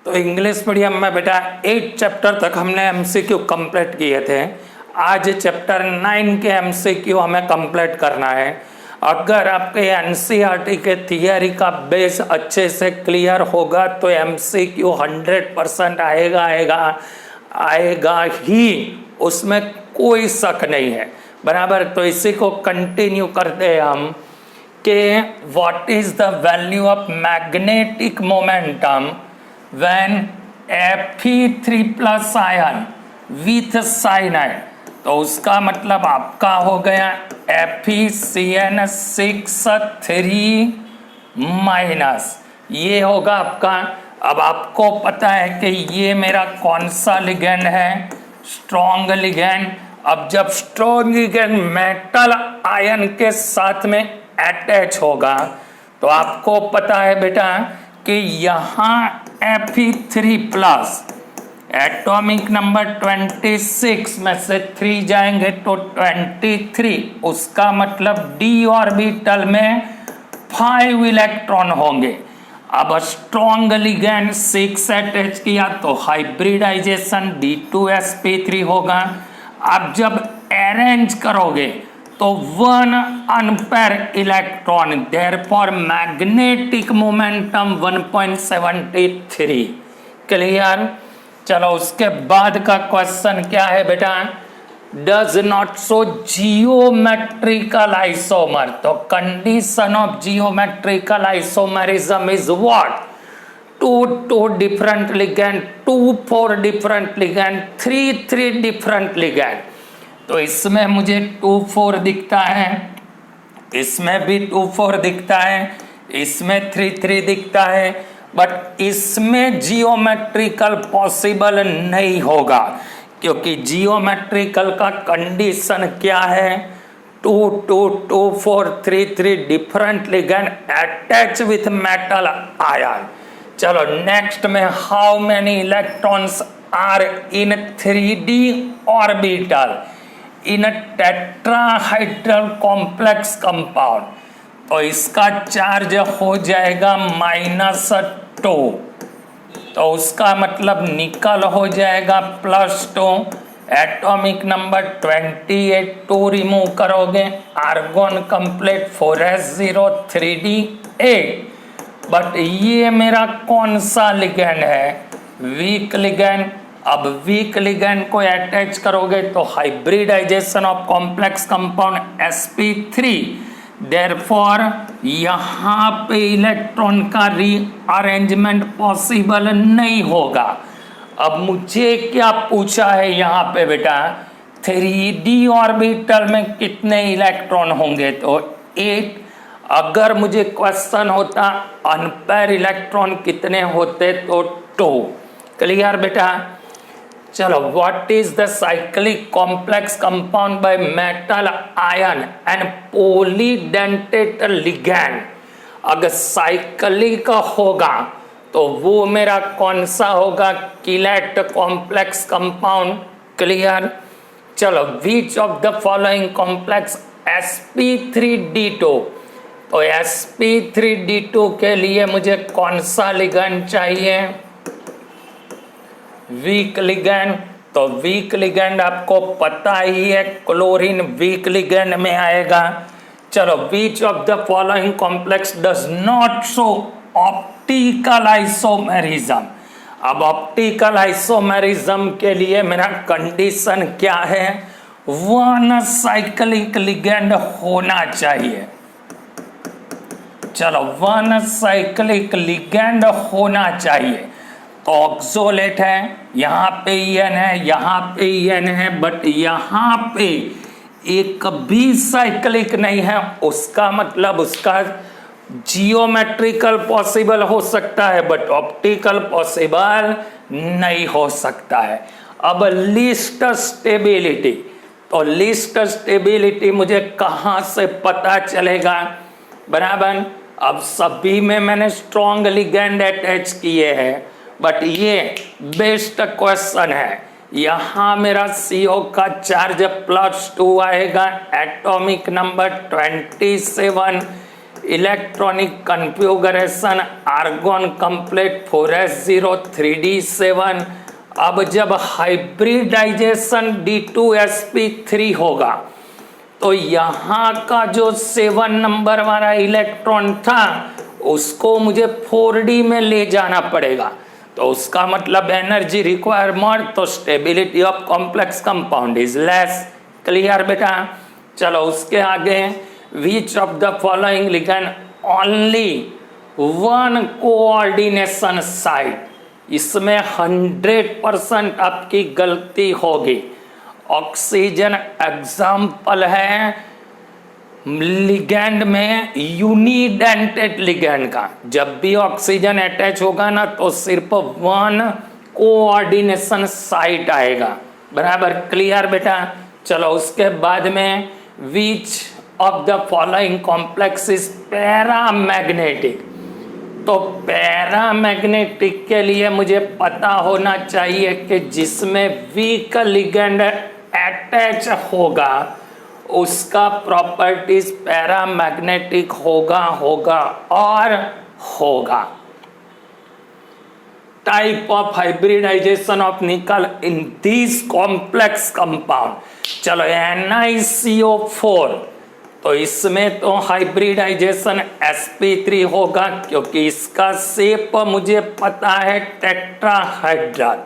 तो English medium में बेटा 8 चैप्टर तक हमने एमसीक्यू कंप्लीट किए थे। आज चैप्टर 9 के एमसीक्यू हमें कंप्लीट करना है। अगर आपके एनसीईआरटी के थियरी का बेस अच्छे से क्लियर होगा तो एमसीक्यू 100% आएगा ही, उसमें कोई शक नहीं है। बराबर, तो इसी को कंटिन्यू करते हैं हम कि what is the value of magnetic momentum when Fe3 plus ion with cyanide, तो उसका मतलब आपका हो गया FeCN6 माइनस, ये होगा आपका। अब आपको पता है कि ये मेरा कौन सा लिगेंड है, स्ट्रॉन्ग लिगेंड। अब जब स्ट्रॉन्ग लिगेंड मेटल आयन के साथ में अटैच होगा तो आपको पता है बेटा कि यहाँ Fe3 प्लस एटॉमिक नंबर 26 में से 3 जाएंगे तो 23, उसका मतलब d ऑर्बिटल में 5 इलेक्ट्रॉन होंगे। अब स्ट्रॉन्ग लिगेंड 6 अटैच किया तो हाइब्रिडाइजेशन D2sp3 होगा। अब जब अरेंज करोगे तो 1 unpair electron, therefore magnetic moment 1.73। Clear? चलो उसके बाद का क्वेश्चन क्या है बेटा, does not show geometrical isomer. तो condition of geometrical isomerism is what, 2 different ligand, 2 4 different ligand, 3 different ligand. तो इसमें मुझे 2 4 दिखता है, इसमें भी 2 4 दिखता है, इसमें 3 दिखता है, बट इसमें जियोमेट्रिकल पॉसिबल नहीं होगा, क्योंकि जियोमेट्रिकल का कंडीशन क्या है, 2 2 2 4 3 different ligand attach with metal ion. चलो नेक्स्ट में, how many electrons are in 3D orbital in tetrahedral complex compound. तो इसका चार्ज हो जाएगा -2, तो उसका मतलब निकल हो जाएगा +2, एटॉमिक नंबर 28, 2 रिमूव करोगे, argon complete 4s0 3d8। But ये मेरा कौन सा लिगेंड है, वीक लिगेंड। अब वीक लिगेंड को अटैच करोगे तो hybridization of complex compound sp3, therefore यहाँ पे इलेक्ट्रॉन का रीअरेंजमेंट पॉसिबल नहीं होगा। अब मुझे क्या पूछा है यहाँ पे बेटा, 3D ऑर्बिटल में कितने इलेक्ट्रॉन होंगे, तो 8। अगर मुझे क्वेश्चन होता अनपेयर इलेक्ट्रॉन कितने होते तो 2। क्लियर बेटा? चलो, what is the cyclic complex compound by metal ion and polydentate ligand. अगर साइक्लिक होगा तो वो मेरा कौन सा होगा, किलेट कॉम्प्लेक्स कंपाउंड। क्लियर? चलो, which of the following complex sp3d2। तो sp3d2 के लिए मुझे कौन सा लिगैंड चाहिए, वीक लिगैंड। तो वीक लिगैंड आपको पता ही है, क्लोरीन वीक लिगैंड में आएगा। चलो, which of the following complex does not show optical isomerism. अब ऑप्टिकल आइसोमेरिज्म के लिए मेरा कंडीशन क्या है, 1 साइक्लिक लिगैंड होना चाहिए। चलो, 1 साइक्लिक लिगैंड होना चाहिए। तो ऑक्सोलेट है, यहाँ पे एन है, यहाँ पे एन है, बट यहाँ पे एक भी साइक्लिक नहीं है। उसका मतलब उसका जियोमेट्रिकल पॉसिबल हो सकता है बट ऑप्टिकल पॉसिबल नहीं हो सकता है। अब लिस्ट स्टेबिलिटी, तो लिस्ट स्टेबिलिटी मुझे कहाँ से पता चलेगा, बराबर। अब सभी में मैंने स्ट्रॉन्ग लिगैंड अटैच किए हैं, बट ये बेस्ट क्वेश्चन है। यहाँ मेरा CO का चार्ज +2 आएगा, atomic number 27, electronic configuration argon complete 4s0 3d7। अब जब हाइब्रिडाइजेशन D2sp3 होगा तो यहाँ का जो 7 नंबर वाला इलेक्ट्रॉन था उसको मुझे 4d में ले जाना पड़ेगा, तो उसका मतलब एनर्जी रिक्वायर मोर, तो stability of complex compound is less. Clear बेटा? चलो उसके आगे, विच of the following ligand only one coordination site, इसमें 100% आपकी गलती होगी। ऑक्सीजन एग्जाम्पल है लिगेंड में यूनिडेंटेड लिगेंड का, जब भी ऑक्सीजन अटैच होगा ना तो सिर्फ वन कोऑर्डिनेशन साइट आएगा। बराबर? क्लियर बेटा? चलो उसके बाद में, विच of the following complex is paramagnetic, तो पैरामैग्नेटिक के लिए मुझे पता होना चाहिए कि जिसमें वीक लिगेंड अटैच होगा उसका प्रॉपर्टीज पैरामैग्नेटिक होगा और होगा। टाइप ऑफ हाइब्रिडाइजेशन ऑफ निकल इन दिस कॉम्प्लेक्स कंपाउंड, चलो NiCO4, तो इसमें तो हाइब्रिडाइजेशन sp3 होगा क्योंकि इसका शेप मुझे पता है टेट्राहेड्रल,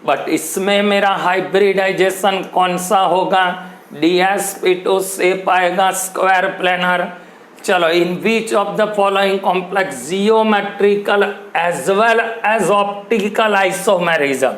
बट इसमें मेरा हाइब्रिडाइजेशन कौन सा होगा? DsP2 शेप आएगा स्क्वायर प्लेनर। चलो, in which of the following complex geometrical as well as optical isomerism,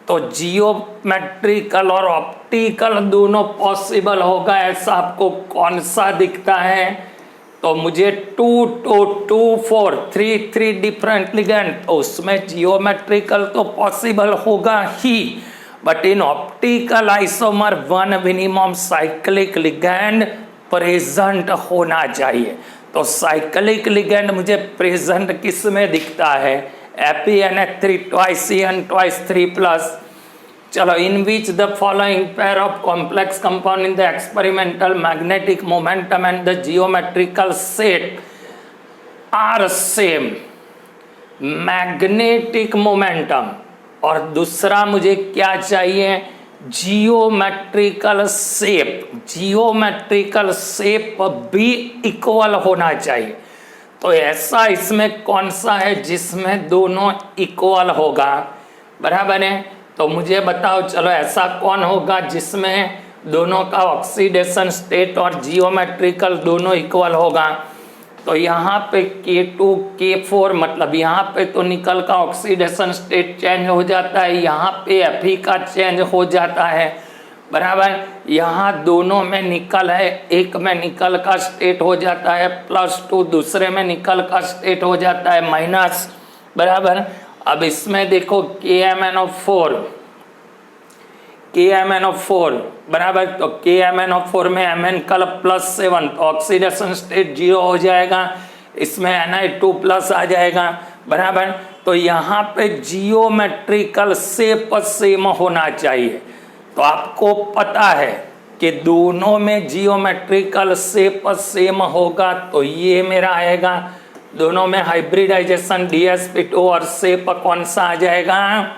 तो जियोमेट्रिकल और ऑप्टिकल दोनों पॉसिबल होगा, ऐसा आपको कौन सा दिखता है? तो मुझे 2 2 2 4 3 3 डिफरेंट लिगेंड, तो उसमें जियोमेट्रिकल तो पॉसिबल होगा ही, but in optical isomer one minimum cyclic ligand present होना चाहिए। तो साइक्लिक लिगेंड मुझे प्रेजेंट किस में दिखता है? FeNH3 twice CN twice 3+। चलो, in which the following pair of complex compound in the experimental magnetic moment and the geometrical set are same, magnetic moment और दूसरा मुझे क्या चाहिए? जियोमेट्रिकल शेप, जियोमेट्रिकल शेप भी इक्वल होना चाहिए। तो ऐसा इसमें कौन सा है जिसमें दोनों इक्वल होगा? बराबर है? तो मुझे बताओ, चलो ऐसा कौन होगा जिसमें दोनों का ऑक्सीडेशन स्टेट और जियोमेट्रिकल दोनों इक्वल होगा? तो यहाँ पे K2 K4, मतलब यहाँ पे तो निकल का ऑक्सीडेशन स्टेट चेंज हो जाता है, यहाँ पे Fe का चेंज हो जाता है। बराबर? यहाँ दोनों में निकल है, एक में निकल का स्टेट हो जाता है +2, दूसरे में निकल का स्टेट हो जाता है -। बराबर? अब इसमें देखो KMnO4, बराबर? तो KMnO4 में Mn कल +7, तो ऑक्सीडेशन स्टेट 0 हो जाएगा, इसमें Ni2+ आ जाएगा। बराबर? तो यहाँ पे जियोमेट्रिकल शेप सेम होना चाहिए। तो आपको पता है कि दोनों में जियोमेट्रिकल शेप सेम होगा, तो ये मेरा आएगा। दोनों में हाइब्रिडाइजेशन DsP2 और शेप कौन सा आ जाएगा?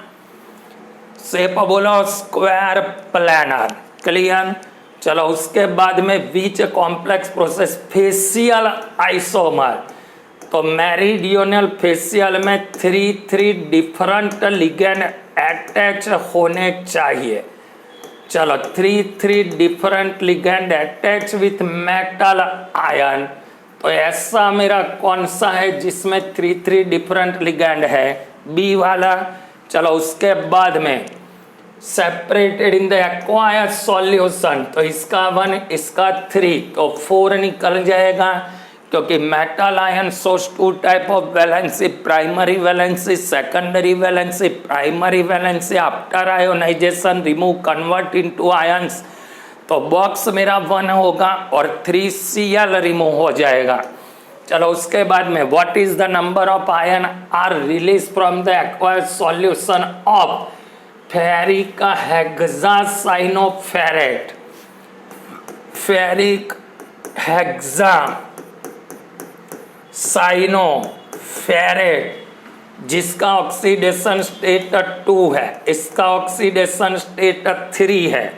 शेप बोलो स्क्वायर प्लानर। क्लियर? चलो उसके बाद में विच कॉम्प्लेक्स प्रोसेस फेशियल आइसोमर, तो मेरिडियनल फेशियल में 3 डिफरेंट लिगेंड अटैच होने चाहिए। चलो, 3 different ligand attach with metal ion, तो ऐसा मेरा कौन सा है जिसमें 3 डिफरेंट लिगेंड है? बी वाला। चलो उसके बाद में separated in the acquired solution, तो इसका 1 इसका 3, तो 4 निकल जाएगा क्योंकि metal ion shows 2 type of valency, primary valency, secondary valency. Primary valency after ionization remove convert into ions, तो बॉक्स मेरा 1 होगा और 3Cl रिमूव हो जाएगा। चलो उसके बाद में what is the number of ion are release from the acquired solution of ferric hexacyanoferrate, ferric hexacyanoferrate जिसका ऑक्सीडेशन स्टेट 2 है, इसका ऑक्सीडेशन स्टेट 3 है,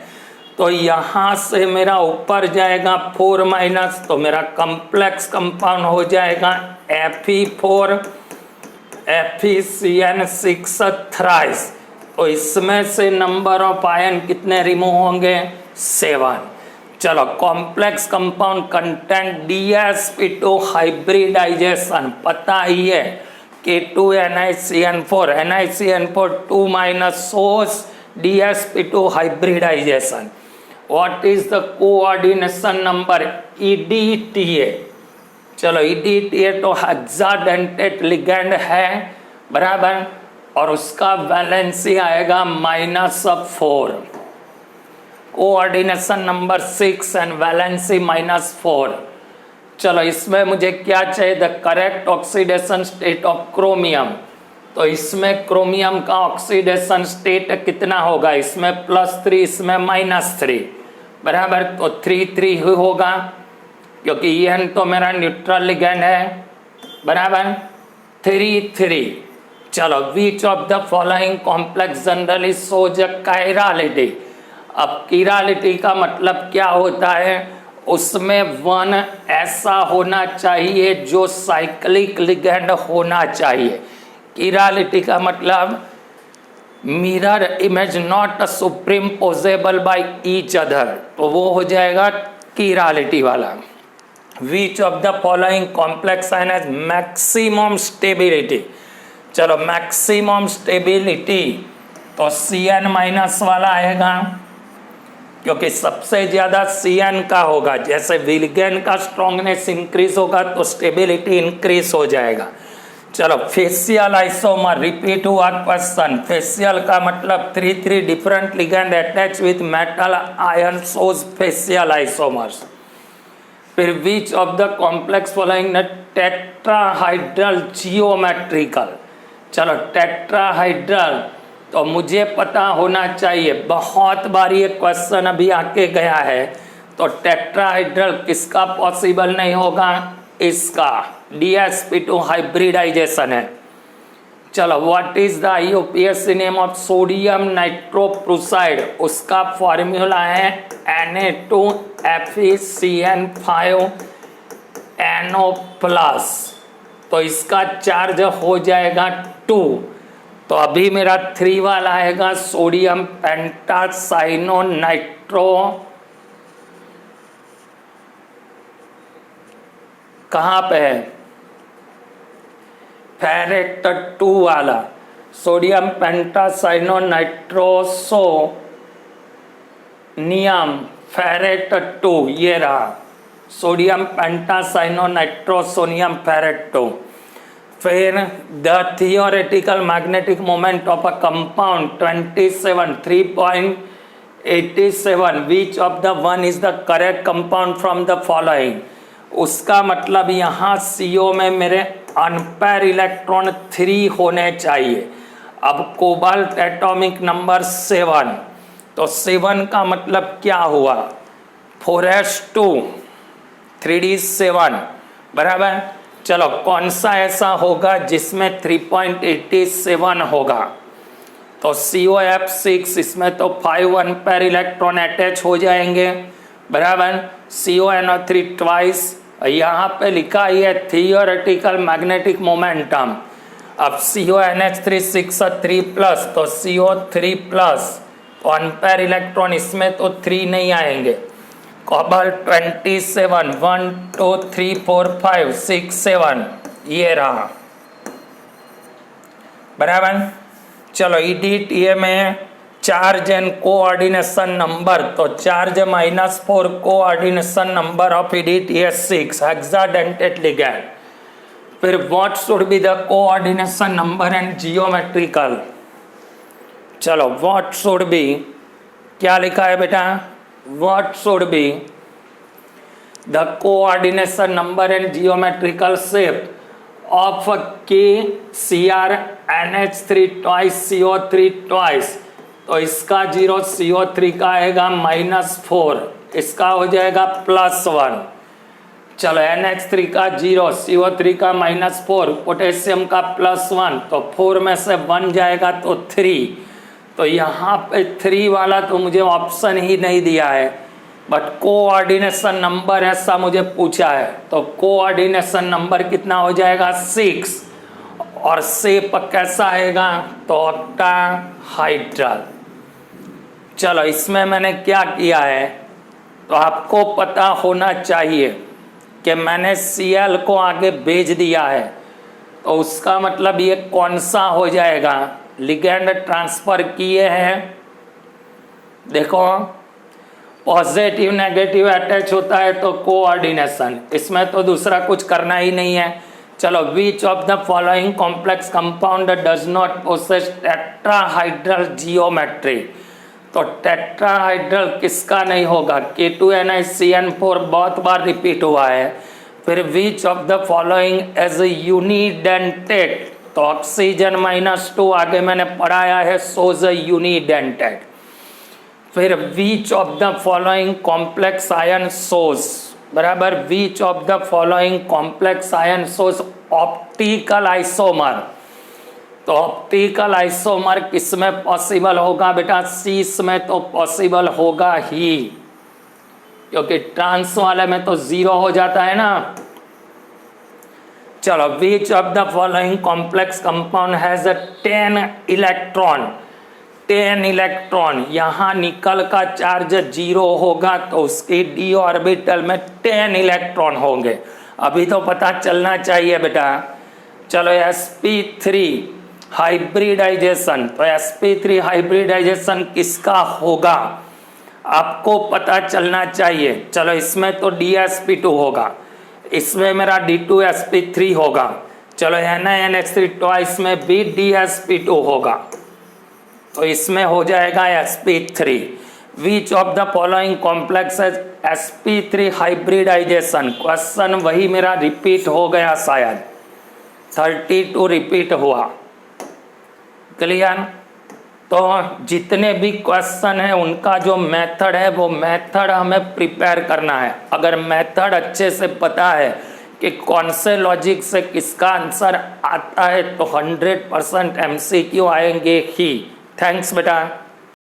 तो यहाँ से मेरा ऊपर जाएगा 4 माइनस, तो मेरा कॉम्प्लेक्स कंपाउंड हो जाएगा Fe4 FeCN6 थ्राइस। तो इसमें से नंबर ऑफ आयन कितने रिमूव होंगे? 7। चलो complex compound content DsP2 hybridisation पता ही है, K2NiCN4 NiCN4 2 minus source DsP2 hybridization. What is the coordination number? EDTA। चलो EDTA तो हेक्साडेंटेट लिगेंड है बराबर, और उसका वैलेंसी आएगा -4। Coordination number 6 and valency -4। चलो इसमें मुझे क्या चाहिए? The correct oxidation state of chromium. तो इसमें क्रोमियम का ऑक्सीडेशन स्टेट कितना होगा? इसमें +3, इसमें -3 बराबर, तो 3 ही होगा क्योंकि EN तो मेरा न्यूट्रल लिगेंड है बराबर, 3। चलो which of the following complex generally shows chirality. अब कायरालिटी का मतलब क्या होता है? उसमें 1 ऐसा होना चाहिए जो साइक्लिक लिगेंड होना चाहिए। कायरालिटी का मतलब mirror image not supreme posable by each other, तो वो हो जाएगा कायरालिटी वाला। विच of the following complex ion has maximum stability. चलो मैक्सिमम स्टेबिलिटी तो Cn माइनस वाला आएगा क्योंकि सबसे ज्यादा Cn का होगा। जैसे विलगेन का स्ट्रॉन्गनेस इंक्रीज होगा तो स्टेबिलिटी इंक्रीज हो जाएगा। चलो फेशियल आइसोमर, रिपीट हुआ क्वेश्चन। फेशियल का मतलब 3 different ligand attach with metal ion shows facial isomers. फिर which of the complex following tetrahedral geometrical. चलो टेट्राहाइड्रल तो मुझे पता होना चाहिए, बहुत बार ये क्वेश्चन अभी आके गया है। तो टेट्राहाइड्रल किसका पॉसिबल नहीं होगा? इसका DsP2 हाइब्रिडाइजेशन है। चलो what is the IUPAC name of sodium nitroprusside? उसका फॉर्मूला है Na2FeCN5NO+। तो इसका चार्ज हो जाएगा 2। तो अभी मेरा 3 वाला आएगा सोडियम पेंटासाइनो नाइट्रो, कहाँ पे है? फेरेट 2 वाला सोडियम पेंटासाइनो नाइट्रोसोनियम फेरेट 2, ये रहा सोडियम पेंटासाइनो नाइट्रोसोनियम फेरेट 2। फिर the theoretical magnetic moment of a compound 27 3.87, which of the one is the correct compound from the following. उसका मतलब यहाँ CO में मेरे अनपेयर इलेक्ट्रॉन 3 होने चाहिए। अब कोबाल्ट एटॉमिक नंबर 7, तो 7 का मतलब क्या हुआ? 4s2 3d7 बराबर। चलो कौन सा ऐसा होगा जिसमें 3.87 होगा? तो COF6, इसमें तो 5 अनपेयर इलेक्ट्रॉन अटैच हो जाएंगे बराबर। CONO3 ट्वाइस, यहाँ पे लिखा ही है थियोरेटिकल मैग्नेटिक मोमेंटम। अब CONH3 6 3+, तो CO3+, तो अनपेयर इलेक्ट्रॉन इसमें तो 3 नहीं आएंगे। कोबाल्ट 27 1 2 3 4 5 6 7, ये रहा बराबर। चलो EDTA में चार्ज एंड कोऑर्डिनेशन नंबर, तो charge -4 coordination number of EDTA 6 hexadentate ligand. फिर what should be the coordination number and geometrical. चलो व्हाट शुड बी, क्या लिखा है बेटा? What should be the coordination number and geometrical shape of KCr NH3 twice CO3 twice. तो इसका 0 CO3 का आएगा -4, इसका हो जाएगा +1। चलो NH3 का 0, CO3 का -4, पोटेशियम का +1, तो 4 में से 1 जाएगा तो 3। तो यहाँ पे 3 वाला तो मुझे ऑप्शन ही नहीं दिया है, बट कोऑर्डिनेशन नंबर ऐसा मुझे पूछा है, तो कोऑर्डिनेशन नंबर कितना हो जाएगा 6। और शेप कैसा आएगा तो ऑक्टाहाइड्रल। चलो इसमें मैंने क्या किया है, तो आपको पता होना चाहिए कि मैंने Cl को आगे भेज दिया है, तो उसका मतलब ये कौन सा हो जाएगा, लिगेंड ट्रांसफर किए हैं। देखो पॉजिटिव नेगेटिव अटैच होता है तो कोऑर्डिनेशन, इसमें तो दूसरा कुछ करना ही नहीं है। चलो which of the following complex compound does not possess tetrahedral geometry, तो टेट्राहाइड्रल किसका नहीं होगा, K2NiCN4 बहुत बार रिपीट हुआ है। फिर which of the following is unidentate, तो ऑक्सीजन -2 आगे मैंने पढ़ाया है, सोज यूनिडेंटेड। फिर which of the following complex ion सोर्स, बराबर which of the following complex ion सोर्स ऑप्टिकल आइसोमर, तो ऑप्टिकल आइसोमर किसमें पॉसिबल होगा बेटा, सीस में तो पॉसिबल होगा ही, क्योंकि ट्रांस वाले में तो 0 हो जाता है ना। चलो which of the following complex compound has 10 electron, 10 electron, यहाँ निकल का चार्ज 0 होगा तो उसकी d ऑर्बिटल में 10 इलेक्ट्रॉन होंगे। अभी तो पता चलना चाहिए बेटा। चलो sp3 हाइब्रिडाइजेशन, तो sp3 हाइब्रिडाइजेशन किसका होगा आपको पता चलना चाहिए। चलो इसमें तो dsp2 होगा, इसमें मेरा d2sp3 होगा। चलो NiNH3 ट्वाइस में भी dsp2 होगा, तो इसमें हो जाएगा sp3। Which of the following complex sp3 hybridization, question वही मेरा रिपीट हो गया, शायद 32 रिपीट हुआ। क्लियर, तो जितने भी क्वेश्चन है उनका जो मेथड है वो मेथड हमें प्रिपेयर करना है। अगर मेथड अच्छे से पता है कि कौन से लॉजिक से किसका आंसर आता है तो 100% MCQ आएंगे ही। थैंक्स बेटा।